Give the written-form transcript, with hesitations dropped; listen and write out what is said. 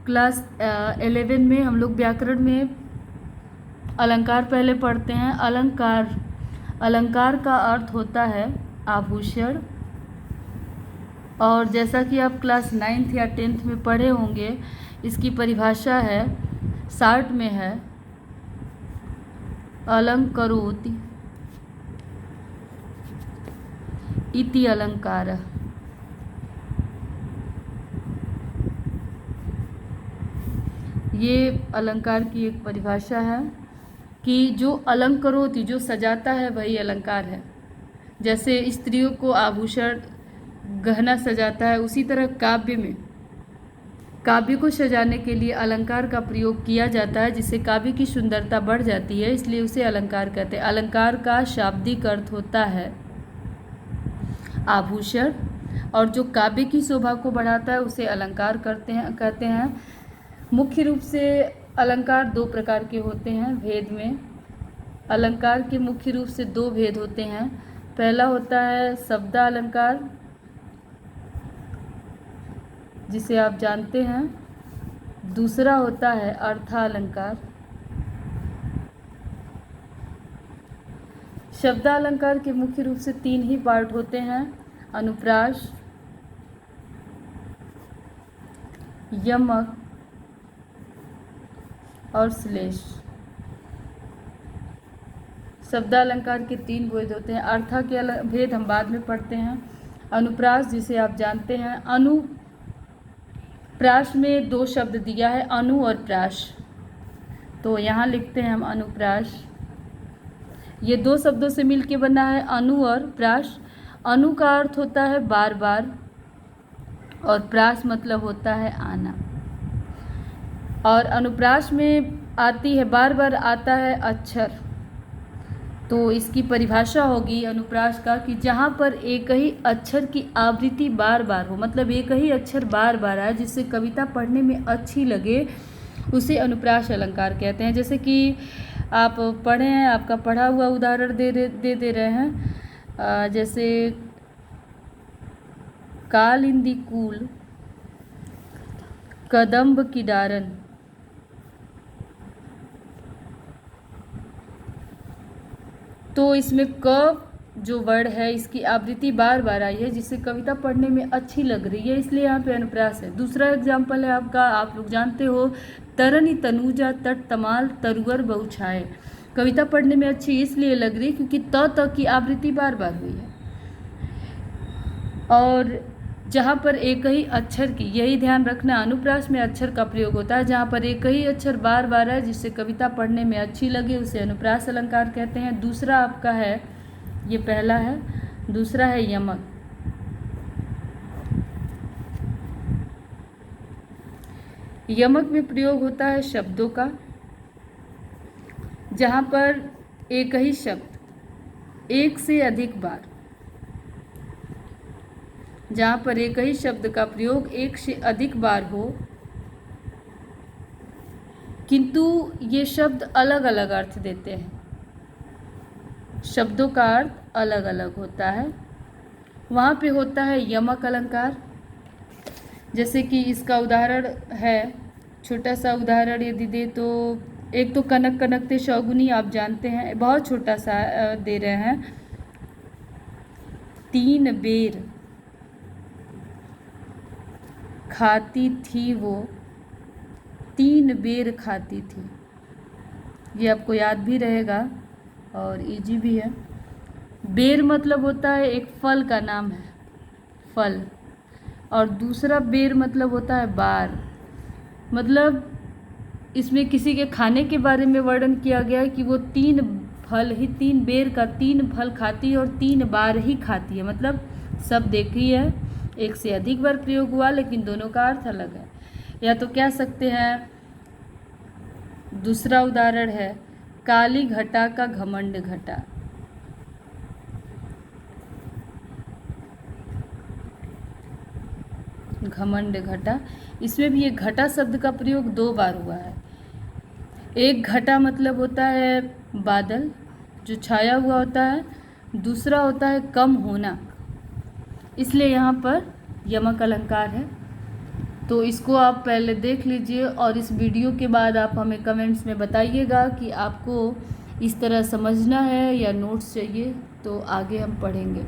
Class 11 में हम लोग व्याकरण में अलंकार पहले पढ़ते हैं। अलंकार का अर्थ होता है आभूषण। और जैसा कि आप क्लास 9th या 10th में पढ़े होंगे, इसकी परिभाषा है, शार्ट में है, अलंकरोति इति अलंकारः। ये अलंकार की एक परिभाषा है कि जो अलंकरोति, जो सजाता है, वही अलंकार है। जैसे स्त्रियों को आभूषण गहना सजाता है, उसी तरह काव्य को सजाने के लिए अलंकार का प्रयोग किया जाता है, जिससे काव्य की सुंदरता बढ़ जाती है, इसलिए उसे अलंकार कहते हैं। अलंकार का शाब्दिक अर्थ होता है आभूषण, और जो काव्य की शोभा को बढ़ाता है उसे अलंकार कहते हैं। मुख्य रूप से अलंकार दो प्रकार के होते हैं। भेद में अलंकार के मुख्य रूप से दो भेद होते हैं। पहला होता है शब्दालंकार, जिसे आप जानते हैं। दूसरा होता है अर्थालंकार। शब्दालंकार के मुख्य रूप से तीन ही पार्ट होते हैं: अनुप्रास, यमक और श्लेष। शब्दालंकार के तीन भेद होते हैं। अर्थ के भेद हम बाद में पढ़ते हैं। अनुप्रास, जिसे आप जानते हैं, अनुप्रास में दो शब्द दिया है, अनु और प्रास, तो यहाँ लिखते हैं हम अनुप्रास। ये दो शब्दों से मिलके बना है, अनु और प्रास। अनु का अर्थ होता है बार बार, और प्रास मतलब होता है आना। और अनुप्रास में आती है, बार बार आता है अक्षर। तो इसकी परिभाषा होगी अनुप्रास का कि जहाँ पर एक ही अक्षर की आवृत्ति बार बार हो, मतलब एक ही अक्षर बार बार आए जिससे कविता पढ़ने में अच्छी लगे, उसे अनुप्रास अलंकार कहते हैं। जैसे कि आप पढ़े हैं, आपका पढ़ा हुआ उदाहरण दे रहे हैं। जैसे कालिंदी कूल कदम्ब की डारन, तो इसमें क जो वर्ड है, इसकी आवृत्ति बार बार आई है, जिससे कविता पढ़ने में अच्छी लग रही है, इसलिए यहाँ पे अनुप्रास है। दूसरा एग्जाम्पल है आपका, आप लोग जानते हो, तरनी तनूजा तट तमाल तरुअर बहुछाए। कविता पढ़ने में अच्छी इसलिए लग रही क्योंकि त की आवृत्ति बार बार हुई है। और जहाँ पर एक ही अक्षर की, यही ध्यान रखना, अनुप्रास में अक्षर का प्रयोग होता है। जहाँ पर एक ही अक्षर बार बार है जिससे कविता पढ़ने में अच्छी लगे, उसे अनुप्रास अलंकार कहते हैं। दूसरा आपका है, ये पहला है, दूसरा है यमक। यमक में प्रयोग होता है शब्दों का, जहाँ पर एक ही शब्द एक से अधिक बार, जहाँ पर एक ही शब्द का प्रयोग एक से अधिक बार हो, किंतु ये शब्द अलग अलग अर्थ देते हैं, शब्दों का अर्थ अलग अलग होता है, वहाँ पे होता है यमक अलंकार। जैसे कि इसका उदाहरण है, छोटा सा उदाहरण यदि दे तो, एक तो कनक कनकते शौगुनी आप जानते हैं, बहुत छोटा सा दे रहे हैं। 3 बेर खाती थी वो, 3 बेर खाती थी। ये आपको याद भी रहेगा और इजी भी है। बेर मतलब होता है एक फल का नाम है, फल। और दूसरा बेर मतलब होता है बार, मतलब इसमें किसी के खाने के बारे में वर्णन किया गया है कि वो 3 बेर का 3 फल खाती है और 3 बार ही खाती है, मतलब शब्द एक ही है, एक से अधिक बार प्रयोग हुआ, लेकिन दोनों का अर्थ अलग है। या तो कह सकते हैं, दूसरा उदाहरण है, काली घटा का घमंड घटा। घमंड घटा, इसमें भी ये घटा शब्द का प्रयोग 2 बार हुआ है। एक घटा मतलब होता है बादल जो छाया हुआ होता है, दूसरा होता है कम होना, इसलिए यहाँ पर यमक अलंकार है। तो इसको आप पहले देख लीजिए और इस वीडियो के बाद आप हमें कमेंट्स में बताइएगा कि आपको इस तरह समझना है या नोट्स चाहिए, तो आगे हम पढ़ेंगे।